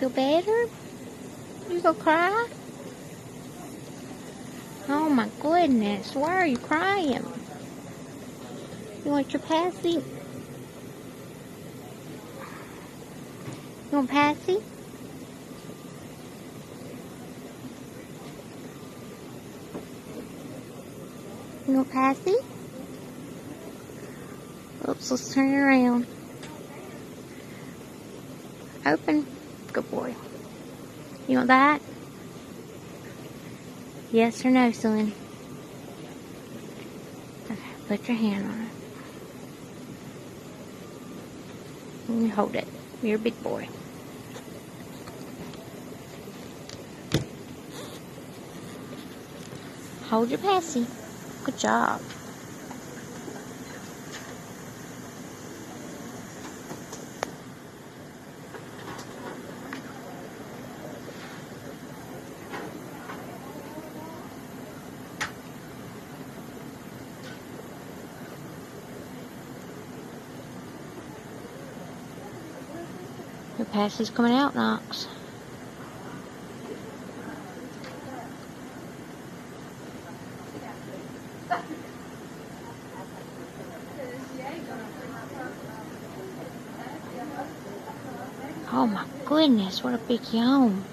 feel better? You gonna cry? Oh my goodness, why are you crying? You want your passy? You want passy? You want passy? Oops, let's turn it around. Open. Good boy. You want that? Yes or no, son? Okay, put your hand on it. You hold it. You're a big boy. Hold your passy. Good job. Your passy's coming out, Knox. Oh my goodness, what a big yawn.